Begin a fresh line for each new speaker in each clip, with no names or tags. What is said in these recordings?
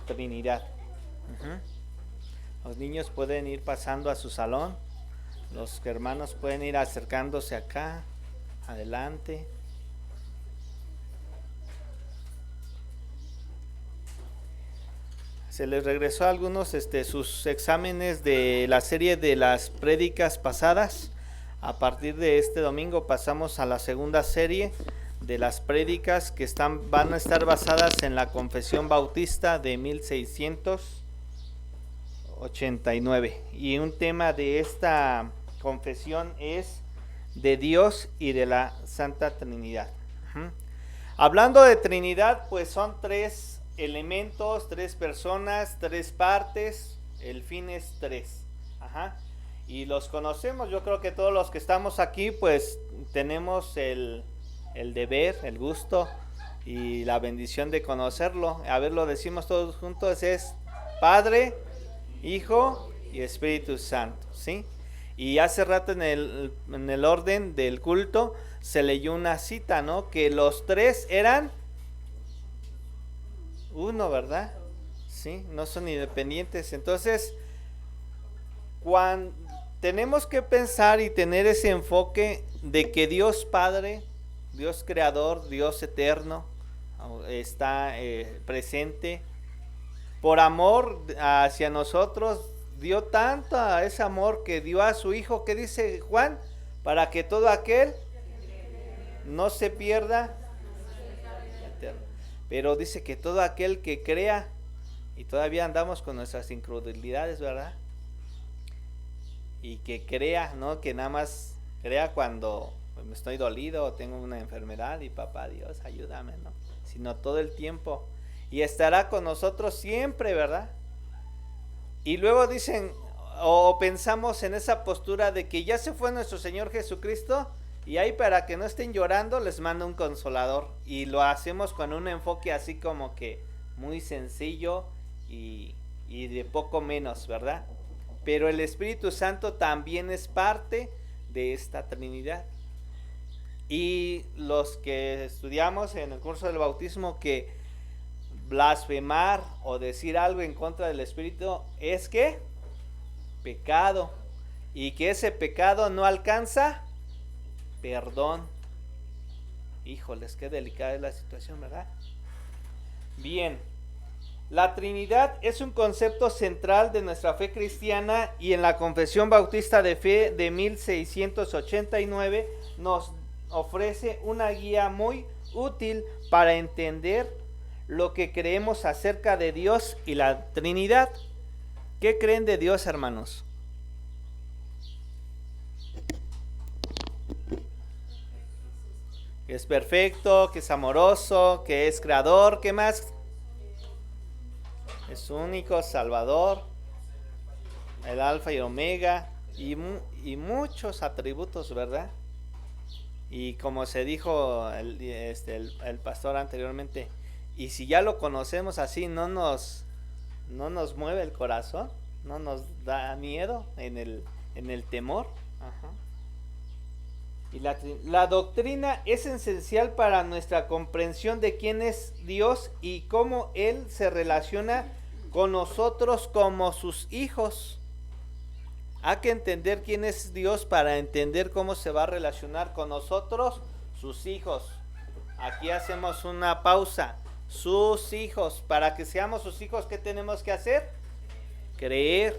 Trinidad. Ujú. Los niños pueden ir pasando a su salón, los hermanos pueden ir acercándose acá, adelante. Se les regresó a algunos sus exámenes de la serie de las prédicas pasadas. A partir de este domingo pasamos a la segunda serie de las prédicas que van a estar basadas en la Confesión Bautista de 1689. Y un tema de esta confesión es de Dios y de la Santa Trinidad. Hablando de Trinidad, pues son tres elementos, tres personas, tres partes, el fin es tres. Y los conocemos, yo creo que todos los que estamos aquí pues tenemos el deber, el gusto y la bendición de conocerlo. A ver, lo decimos todos juntos, es Padre, Hijo y Espíritu Santo, ¿sí? Y hace rato en el orden del culto se leyó una cita, ¿no? Que los tres eran uno, ¿verdad? Sí, no son independientes. Entonces, cuando tenemos que pensar y tener ese enfoque de que Dios Padre, Dios Creador, Dios Eterno, está presente, por amor hacia nosotros, dio tanto a ese amor que dio a su Hijo, que dice Juan, para que todo aquel no se pierda, pero dice que todo aquel que crea, y todavía andamos con nuestras incredulidades, ¿verdad? Y que crea, ¿no? Que nada más crea cuando me estoy dolido o tengo una enfermedad y papá Dios, ayúdame, ¿no? Sino todo el tiempo. Y estará con nosotros siempre, ¿verdad? Y luego dicen, o pensamos en esa postura de que ya se fue nuestro Señor Jesucristo y ahí para que no estén llorando les manda un consolador. Y lo hacemos con un enfoque así como que muy sencillo y de poco menos, ¿verdad? Pero el Espíritu Santo también es parte de esta Trinidad. Y los que estudiamos en el curso del bautismo que blasfemar o decir algo en contra del Espíritu es que pecado, y que ese pecado no alcanza perdón. Híjoles, qué delicada es la situación, ¿verdad? Bien, la Trinidad es un concepto central de nuestra fe cristiana y en la Confesión Bautista de Fe de 1689 nos ofrece una guía muy útil para entender lo que creemos acerca de Dios y la Trinidad. ¿Qué creen de Dios, hermanos? Que es perfecto, que es amoroso, que es creador, ¿qué más? Es único, salvador, el alfa y omega, y muchos atributos, ¿verdad? Y como se dijo el pastor anteriormente, y si ya lo conocemos así, no nos mueve el corazón, no nos da miedo en el temor. Ajá. Y la doctrina es esencial para nuestra comprensión de quién es Dios y cómo Él se relaciona con nosotros como sus hijos. Hay que entender quién es Dios para entender cómo se va a relacionar con nosotros, sus hijos. Aquí hacemos una pausa. Sus hijos, para que seamos sus hijos, ¿qué tenemos que hacer? Creer.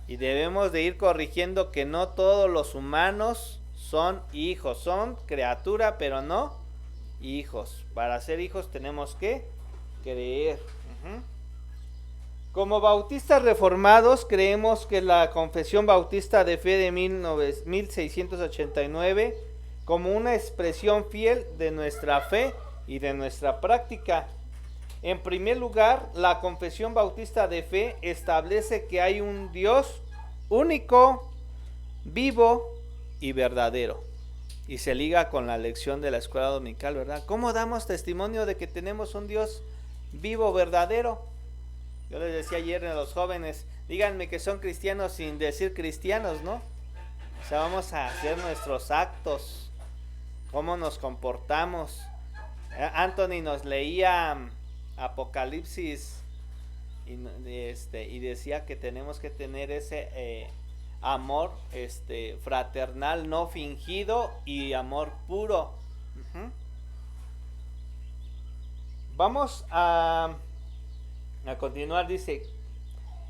Y debemos de ir corrigiendo que no todos los humanos son hijos, son criatura, pero no hijos. Para ser hijos tenemos que creer. Como bautistas reformados, creemos que la Confesión Bautista de Fe de 1689, como una expresión fiel de nuestra fe y de nuestra práctica. En primer lugar, la Confesión Bautista de Fe establece que hay un Dios único, vivo y verdadero. Y se liga con la lección de la escuela dominical, ¿verdad? ¿Cómo damos testimonio de que tenemos un Dios vivo, verdadero? Yo les decía ayer a los jóvenes, díganme que son cristianos sin decir cristianos, ¿no? O sea, vamos a hacer nuestros actos, cómo nos comportamos. Anthony nos leía Apocalipsis y decía que tenemos que tener ese amor fraternal, no fingido, y amor puro. Uh-huh. Vamos a continuar, dice,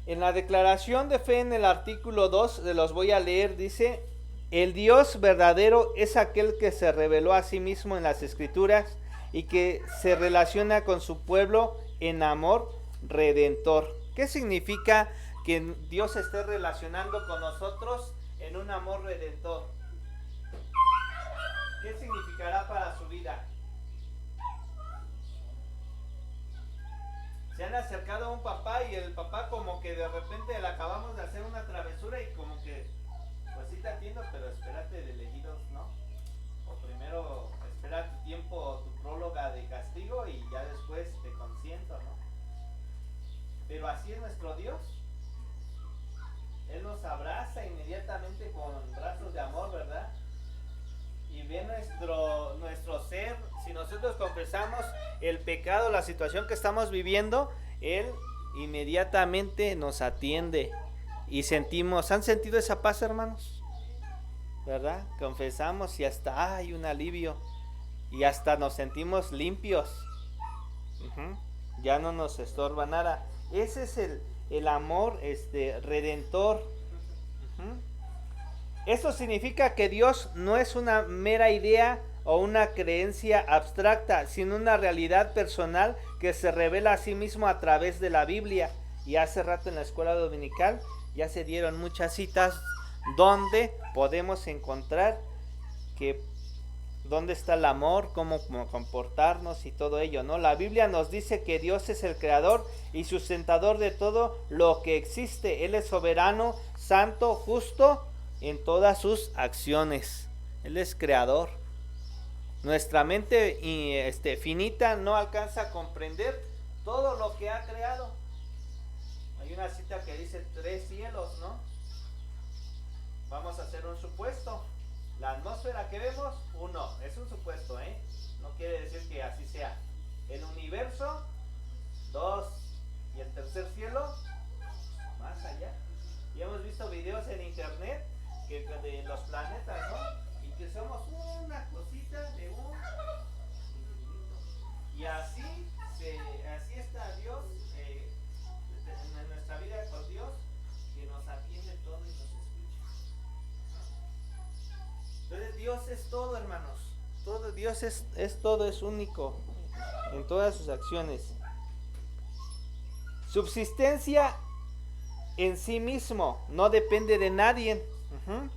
en la declaración de fe en el artículo 2, de los voy a leer, dice, el Dios verdadero es aquel que se reveló a sí mismo en las Escrituras y que se relaciona con su pueblo en amor redentor. ¿Qué significa que Dios se esté relacionando con nosotros en un amor redentor? ¿Qué significará para su vida? Se han acercado a un papá y el papá como que de repente le acabamos de hacer una travesura y como que, pues sí te entiendo, pero espérate de elegidos, ¿no? O primero espera tu tiempo, tu próloga de castigo y ya después te consiento, ¿no? Pero así es nuestro Dios. Él nos abraza inmediatamente con brazos de amor, ¿verdad? Y ve nuestro ser. Si nosotros confesamos el pecado, la situación que estamos viviendo, Él inmediatamente nos atiende y sentimos. ¿Han sentido esa paz, hermanos? ¿Verdad? Confesamos y hasta hay un alivio y hasta nos sentimos limpios. Uh-huh. Ya no nos estorba nada. Ese es el amor redentor. Uh-huh. Esto significa que Dios no es una mera idea o una creencia abstracta, sino una realidad personal que se revela a sí mismo a través de la Biblia. Y hace rato en la escuela dominical ya se dieron muchas citas donde podemos encontrar que dónde está el amor, cómo comportarnos y todo ello, ¿no? La Biblia nos dice que Dios es el creador y sustentador de todo lo que existe. Él es soberano, santo, justo en todas sus acciones. Él es creador. Nuestra mente finita no alcanza a comprender todo lo que ha creado. Hay una cita que dice 3 cielos, ¿no? Vamos a hacer un supuesto. La atmósfera que vemos, 1, es un supuesto, ¿eh? No quiere decir que así sea. El universo, 2, y el tercer cielo, más allá. Y hemos visto videos en internet de los planetas, ¿no? Y que somos una cosita de un infinito. Y así está Dios en nuestra vida con Dios, que nos atiende todo y nos escucha. Entonces Dios es todo, hermanos. Todo, Dios es todo, es único en todas sus acciones. Subsistencia en sí mismo, no depende de nadie. Uh-huh.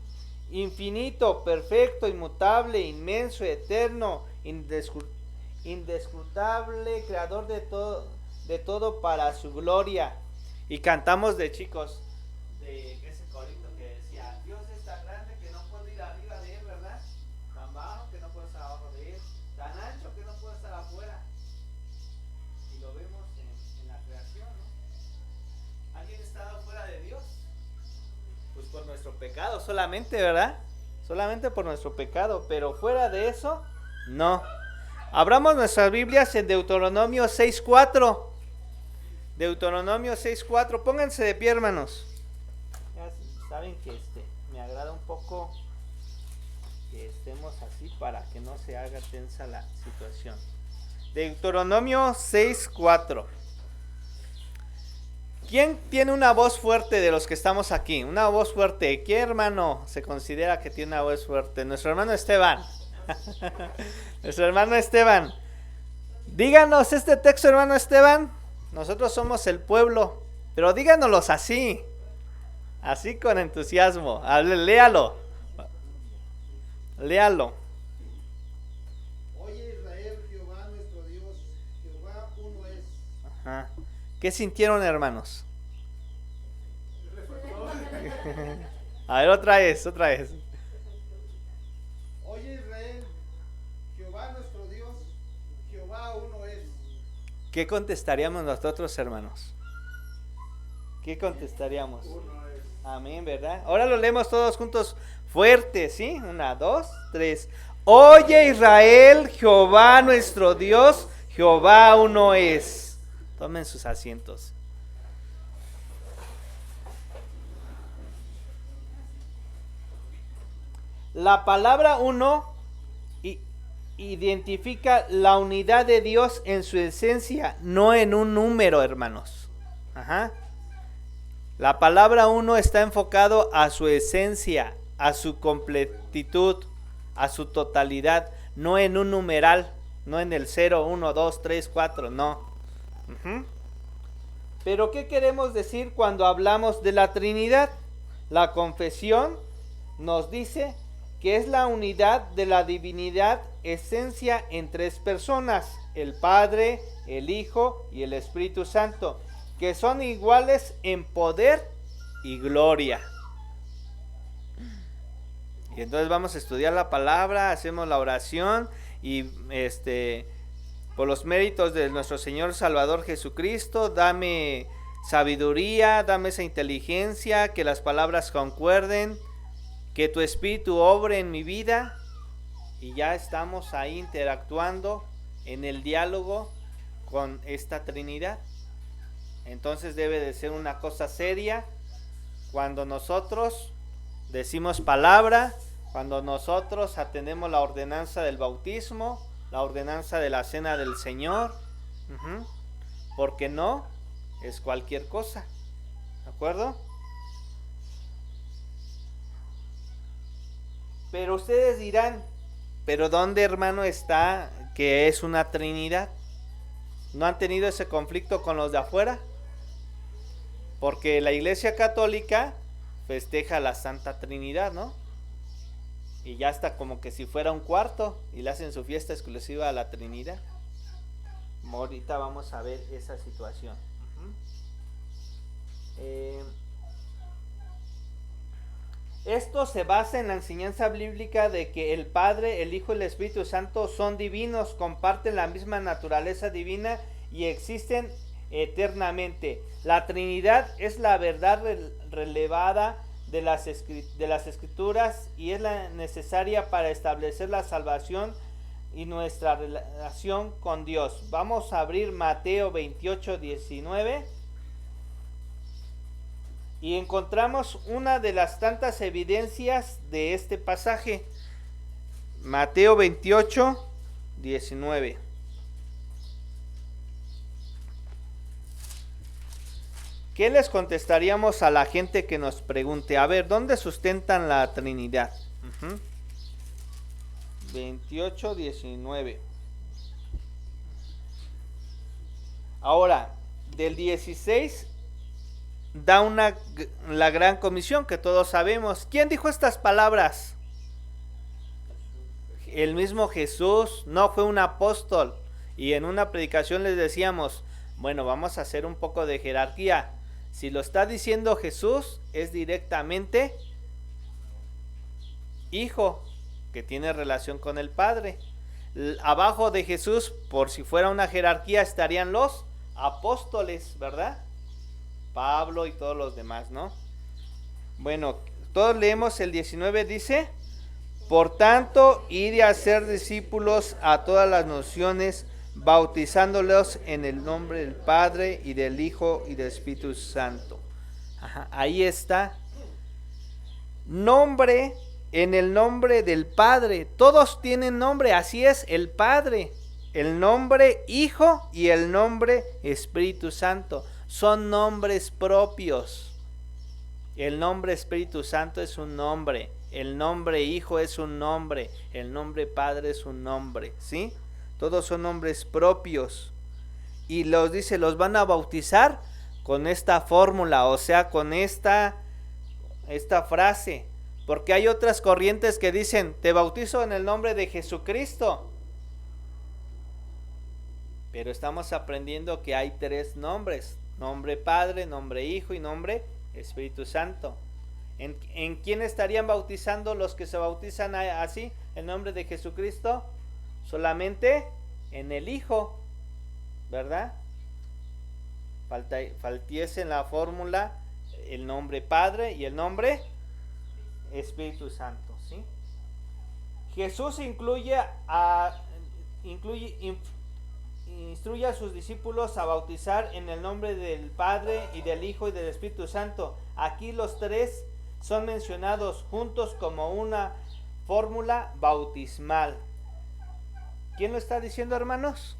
Infinito, perfecto, inmutable, inmenso, eterno, indescrutable, creador de todo para su gloria. Y cantamos de chicos de ese corito que decía: Dios es tan grande que no puedo ir arriba de él, ¿verdad? Tan bajo que no puedo estar abajo de él, tan ancho que no puedo estar afuera. Y lo vemos en la creación, ¿no? ¿Alguien ha estado fuera de Dios? Pues por nuestro pecado solamente, ¿verdad? Solamente por nuestro pecado, pero fuera de eso, no. Abramos nuestras Biblias en Deuteronomio 6:4. Deuteronomio 6:4. Pónganse de pie, hermanos. Ya saben que me agrada un poco que estemos así para que no se haga tensa la situación. Deuteronomio 6:4. ¿Quién tiene una voz fuerte de los que estamos aquí? Una voz fuerte. ¿Qué hermano se considera que tiene una voz fuerte? Nuestro hermano Esteban. Nuestro hermano Esteban. Díganos este texto, hermano Esteban. Nosotros somos el pueblo, pero díganoslos así. Así con entusiasmo. Léalo. Léalo.
Oye Israel, Jehová nuestro Dios, Jehová uno es.
Ajá. ¿Qué sintieron, hermanos? A ver, otra vez.
Oye Israel, Jehová nuestro Dios, Jehová uno es.
¿Qué contestaríamos nosotros, hermanos? ¿Qué contestaríamos?
Uno es.
Amén, ¿verdad? Ahora lo leemos todos juntos fuerte, ¿sí? 1, 2, 3. Oye Israel, Jehová nuestro Dios, Jehová uno es. Tomen sus asientos. La palabra uno identifica la unidad de Dios en su esencia, no en un número, hermanos. Ajá. La palabra uno está enfocado a su esencia, a su completitud, a su totalidad, no en un numeral, no en el 0, 1, 2, 3, 4, no. Pero ¿qué queremos decir cuando hablamos de la Trinidad? La confesión nos dice que es la unidad de la divinidad, esencia en tres personas, el Padre, el Hijo y el Espíritu Santo, que son iguales en poder y gloria. Y entonces vamos a estudiar la palabra, hacemos la oración y por los méritos de nuestro Señor Salvador Jesucristo, dame sabiduría, dame esa inteligencia, que las palabras concuerden, que tu Espíritu obre en mi vida, y ya estamos ahí interactuando en el diálogo con esta Trinidad. Entonces debe de ser una cosa seria cuando nosotros decimos palabra, cuando nosotros atendemos la ordenanza del bautismo, la ordenanza de la cena del Señor, porque no es cualquier cosa, ¿de acuerdo? Pero ustedes dirán, ¿pero dónde, hermano, está que es una Trinidad? ¿No han tenido ese conflicto con los de afuera? Porque la Iglesia Católica festeja la Santa Trinidad, ¿no? Y ya está como que si fuera un cuarto y le hacen su fiesta exclusiva a la Trinidad. Ahorita vamos a ver esa situación. Esto se basa en la enseñanza bíblica de que el Padre, el Hijo y el Espíritu Santo son divinos, comparten la misma naturaleza divina y existen eternamente. La Trinidad es la verdad relevada de las Escrituras y es la necesaria para establecer la salvación y nuestra relación con Dios. Vamos a abrir Mateo 28, 19. Y encontramos una de las tantas evidencias de este pasaje. Mateo 28, 19. ¿Qué les contestaríamos a la gente que nos pregunte? A ver, ¿dónde sustentan la Trinidad? 28, 19. Ahora, del 16 da la gran comisión que todos sabemos. ¿Quién dijo estas palabras? El mismo Jesús, no fue un apóstol. Y en una predicación les decíamos, bueno, vamos a hacer un poco de jerarquía. Si lo está diciendo Jesús, es directamente Hijo, que tiene relación con el Padre. Abajo de Jesús, por si fuera una jerarquía, estarían los apóstoles, ¿verdad? Pablo y todos los demás, ¿no? Bueno, todos leemos el 19, dice: por tanto, id a hacer discípulos a todas las naciones, bautizándolos en el nombre del Padre y del Hijo y del Espíritu Santo. Ahí está. Nombre, en el nombre del Padre. Todos tienen nombre, así es, el Padre, el nombre Hijo y el nombre Espíritu Santo. Son nombres propios. El nombre Espíritu Santo es un nombre. El nombre Hijo es un nombre. El nombre Padre es un nombre. ¿Sí? Todos son nombres propios. Y los dice, los van a bautizar con esta fórmula, o sea, con esta frase. Porque hay otras corrientes que dicen, te bautizo en el nombre de Jesucristo. Pero estamos aprendiendo que hay tres nombres. Nombre Padre, nombre Hijo y nombre Espíritu Santo. ¿En quién estarían bautizando los que se bautizan así? ¿En nombre de Jesucristo? Solamente en el Hijo, ¿verdad? Faltiese en la fórmula el nombre Padre y el nombre Espíritu Santo, ¿sí? Jesús instruye a sus discípulos a bautizar en el nombre del Padre y del Hijo y del Espíritu Santo. Aquí los tres son mencionados juntos como una fórmula bautismal. ¿Quién lo está diciendo, hermanos?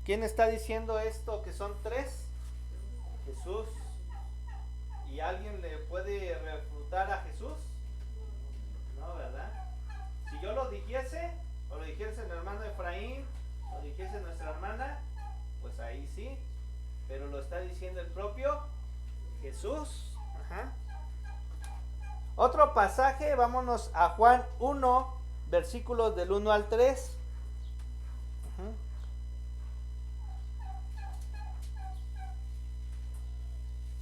¿Quién está diciendo esto que son tres? Jesús. ¿Y alguien le puede refutar a Jesús? No, ¿verdad? Si yo lo dijese, o lo dijese el hermano Efraín, o lo dijese nuestra hermana, pues ahí sí. Pero lo está diciendo el propio Jesús. Ajá. Otro pasaje, vámonos a Juan 1, versículos del 1 al 3.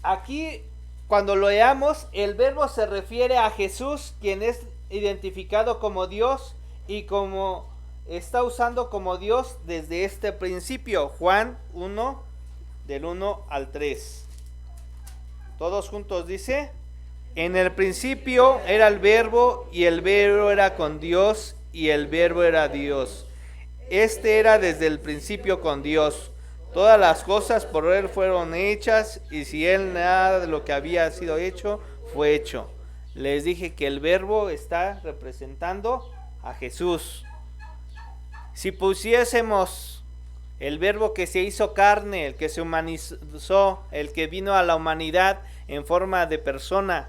Aquí, cuando lo leamos, el verbo se refiere a Jesús, quien es identificado como Dios y como está usando como Dios desde este principio. Juan 1, del 1 al 3. Todos juntos dice: en el principio era el verbo, y el verbo era con Dios, y el verbo era Dios. Este era desde el principio con Dios. Todas las cosas por él fueron hechas, y sin él nada de lo que había sido hecho fue hecho. Les dije que el verbo está representando a Jesús. Si pusiésemos el verbo que se hizo carne, el que se humanizó, el que vino a la humanidad en forma de persona,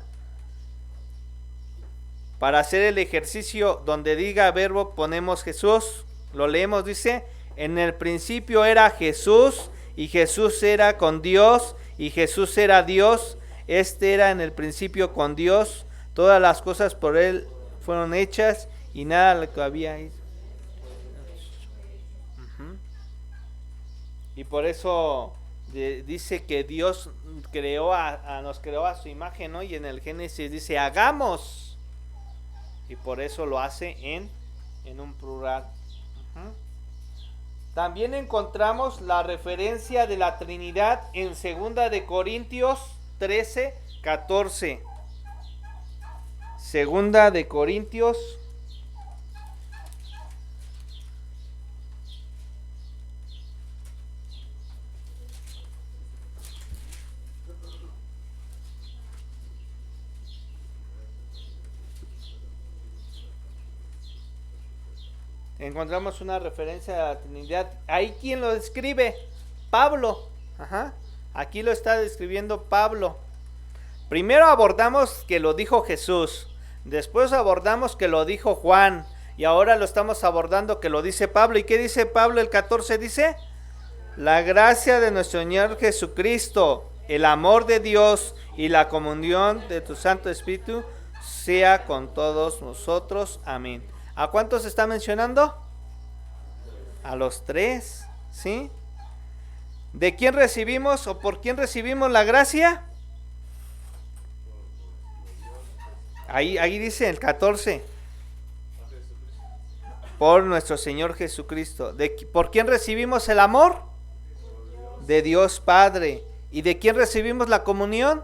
para hacer el ejercicio donde diga verbo, ponemos Jesús. Lo leemos, dice: en el principio era Jesús, y Jesús era con Dios, y Jesús era Dios. Este era en el principio con Dios. Todas las cosas por él fueron hechas, y nada de lo que había hecho. Y por eso dice que Dios creó nos creó a su imagen, ¿no? Y en el Génesis dice: hagamos. Y por eso lo hace en un plural. También encontramos la referencia de la Trinidad en 2 de Corintios 13, 14. 2 de Corintios 13. Encontramos una referencia a la Trinidad. Ahí, ¿quién lo describe? Pablo. Ajá. Aquí lo está describiendo Pablo. Primero abordamos que lo dijo Jesús. Después abordamos que lo dijo Juan. Y ahora lo estamos abordando que lo dice Pablo. ¿Y qué dice Pablo? El 14 dice: la gracia de nuestro Señor Jesucristo, el amor de Dios y la comunión de tu Santo Espíritu sea con todos nosotros. Amén. ¿A cuántos está mencionando? A los tres, ¿sí? ¿De quién recibimos o por quién recibimos la gracia? Ahí dice el 14. Por nuestro Señor Jesucristo. ¿Por quién recibimos el amor? De Dios Padre. ¿Y de quién recibimos la comunión?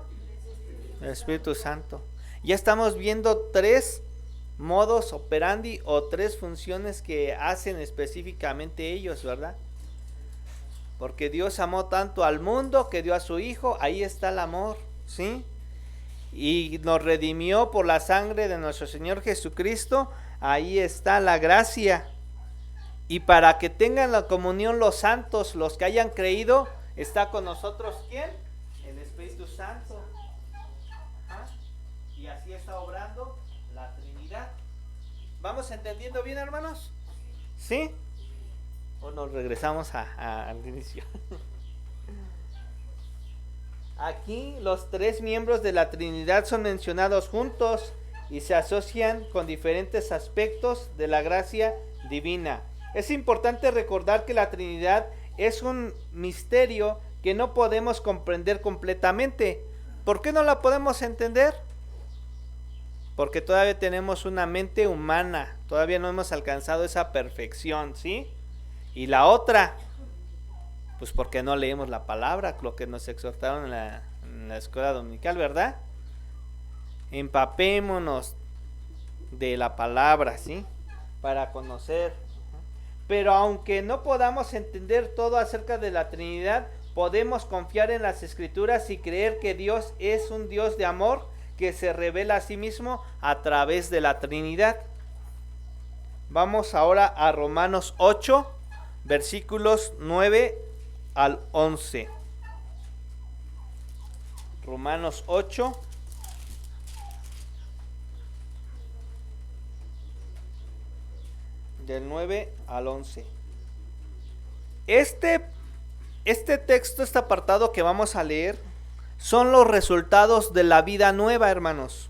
El Espíritu Santo. Ya estamos viendo tres modos operandi o tres funciones que hacen específicamente ellos, ¿verdad? Porque Dios amó tanto al mundo que dio a su Hijo. Ahí está el amor, ¿sí? Y nos redimió por la sangre de nuestro Señor Jesucristo. Ahí está la gracia. Y para que tengan la comunión los santos, los que hayan creído, está con nosotros ¿quién? El Espíritu Santo. Ajá. Y así está obrando la Trinidad. ¿Vamos entendiendo bien, hermanos? ¿Sí? ¿O nos regresamos al inicio? Aquí los tres miembros de la Trinidad son mencionados juntos y se asocian con diferentes aspectos de la gracia divina. Es importante recordar que la Trinidad es un misterio que no podemos comprender completamente. ¿Por qué no la podemos entender? Porque todavía tenemos una mente humana, todavía no hemos alcanzado esa perfección, ¿sí? Y la otra, pues porque no leemos la palabra, lo que nos exhortaron en la escuela dominical, ¿verdad? Empapémonos de la palabra, ¿sí? Para conocer. Pero aunque no podamos entender todo acerca de la Trinidad, podemos confiar en las Escrituras y creer que Dios es un Dios de amor que se revela a sí mismo a través de la Trinidad. Vamos ahora a Romanos 8, versículos 9 al 11. Romanos 8. Del 9 al 11. Este texto, este apartado que vamos a leer, son los resultados de la vida nueva, hermanos.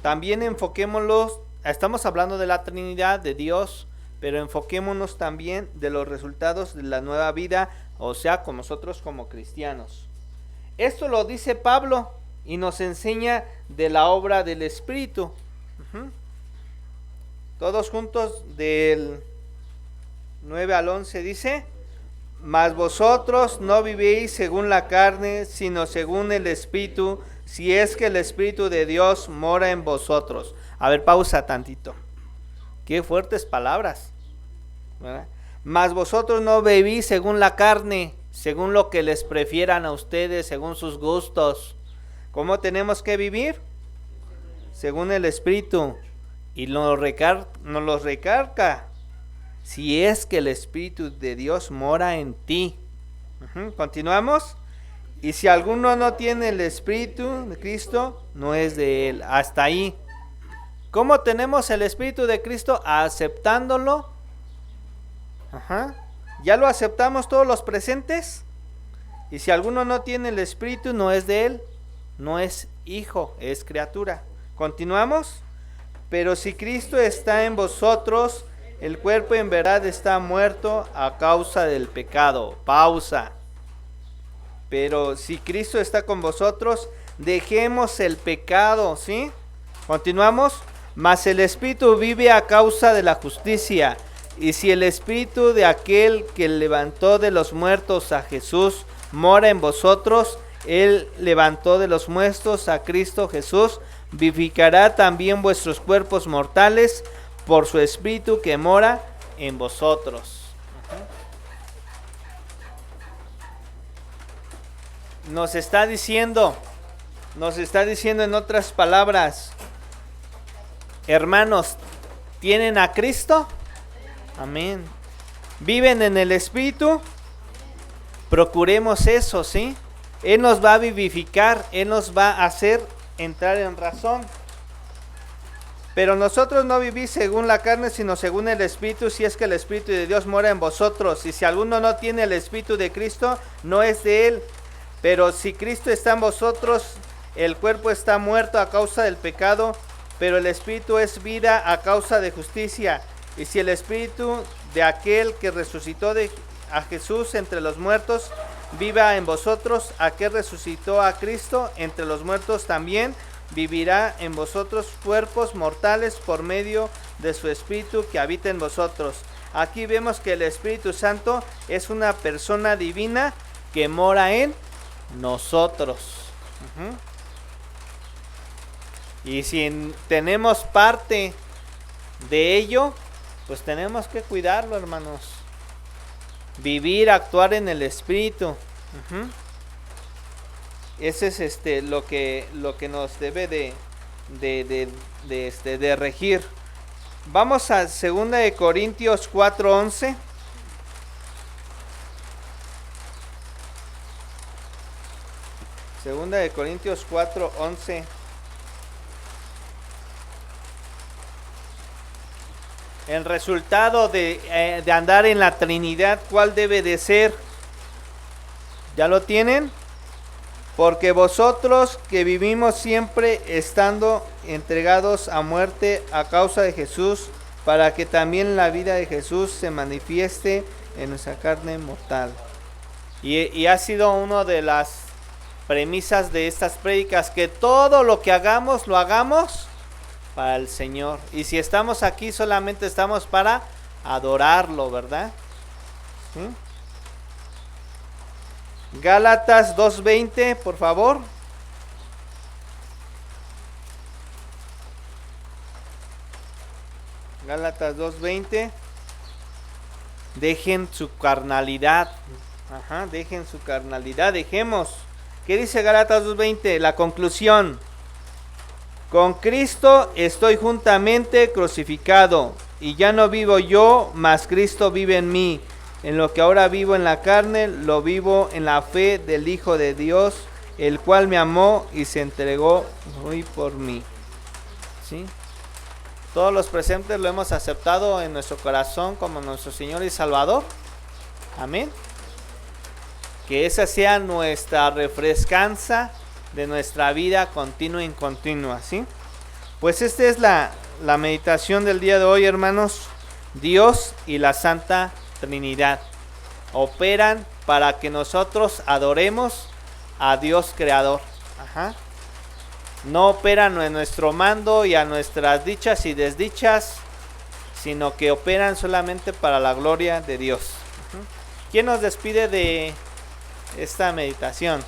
También enfoquémoslos, estamos hablando de la Trinidad, de Dios, pero enfoquémonos también de los resultados de la nueva vida, o sea, con nosotros como cristianos. Esto lo dice Pablo y nos enseña de la obra del Espíritu. Todos juntos del 9 al 11 dice: mas vosotros no vivís según la carne, sino según el Espíritu, si es que el Espíritu de Dios mora en vosotros. A ver, pausa tantito. Qué fuertes palabras, ¿verdad? Mas vosotros no vivís según la carne, según lo que les prefieran a ustedes, según sus gustos. ¿Cómo tenemos que vivir? Según el Espíritu. Y nos los recarga. Si es que el Espíritu de Dios mora en ti. Continuamos. Y si alguno no tiene el Espíritu de Cristo, no es de él. Hasta ahí. ¿Cómo tenemos el Espíritu de Cristo? Aceptándolo. ¿Ya lo aceptamos todos los presentes? Y si alguno no tiene el Espíritu, no es de él. No es hijo, es criatura. Continuamos. Pero si Cristo está en vosotros, el cuerpo en verdad está muerto a causa del pecado. Pausa. Pero si Cristo está con vosotros, dejemos el pecado, ¿sí? Continuamos. Mas el Espíritu vive a causa de la justicia. Y si el Espíritu de aquel que levantó de los muertos a Jesús mora en vosotros, Él levantó de los muertos a Cristo Jesús, vivificará también vuestros cuerpos mortales por su Espíritu que mora en vosotros. Nos está diciendo en otras palabras, hermanos, ¿tienen a Cristo? Amén. ¿Viven en el Espíritu? Procuremos eso, ¿sí? Él nos va a vivificar, Él nos va a hacer entrar en razón. Pero nosotros no vivís según la carne, sino según el Espíritu, si es que el Espíritu de Dios mora en vosotros. Y si alguno no tiene el Espíritu de Cristo, no es de él. Pero si Cristo está en vosotros, el cuerpo está muerto a causa del pecado, pero el Espíritu es vida a causa de justicia. Y si el Espíritu de aquel que resucitó a Jesús entre los muertos viva en vosotros, aquel resucitó a Cristo entre los muertos también vivirá en vosotros cuerpos mortales por medio de su Espíritu que habita en vosotros. Aquí vemos que el Espíritu Santo es una persona divina que mora en nosotros. Y si tenemos parte de ello, pues tenemos que cuidarlo, hermanos. Vivir, actuar en el Espíritu. Ese es lo que nos debe de regir. Vamos a 2 de Corintios 4:11. Segunda de Corintios 4:11. El resultado de andar en la Trinidad, ¿cuál debe de ser? ¿Ya lo tienen? Porque vosotros que vivimos siempre estando entregados a muerte a causa de Jesús, para que también la vida de Jesús se manifieste en nuestra carne mortal. Y ha sido una de las premisas de estas prédicas, que todo lo que hagamos, lo hagamos para el Señor. Y si estamos aquí, solamente estamos para adorarlo, ¿verdad? ¿Sí? Gálatas 2:20, por favor. Gálatas 2:20. Dejen su carnalidad. Dejen su carnalidad. Dejemos ¿Qué dice Gálatas 2:20? La conclusión. Con Cristo estoy juntamente crucificado, y ya no vivo yo, mas Cristo vive en mí. En lo que ahora vivo en la carne, lo vivo en la fe del Hijo de Dios, el cual me amó y se entregó hoy por mí. ¿Sí? Todos los presentes lo hemos aceptado en nuestro corazón como nuestro Señor y Salvador. Amén. Que esa sea nuestra refrescanza de nuestra vida continua y continua, ¿sí? Pues esta es la meditación del día de hoy, hermanos. Dios y la Santa Trinidad operan para que nosotros adoremos a Dios Creador. Ajá. No operan en nuestro mando y a nuestras dichas y desdichas, sino que operan solamente para la gloria de Dios. ¿Quién nos despide de esta meditación?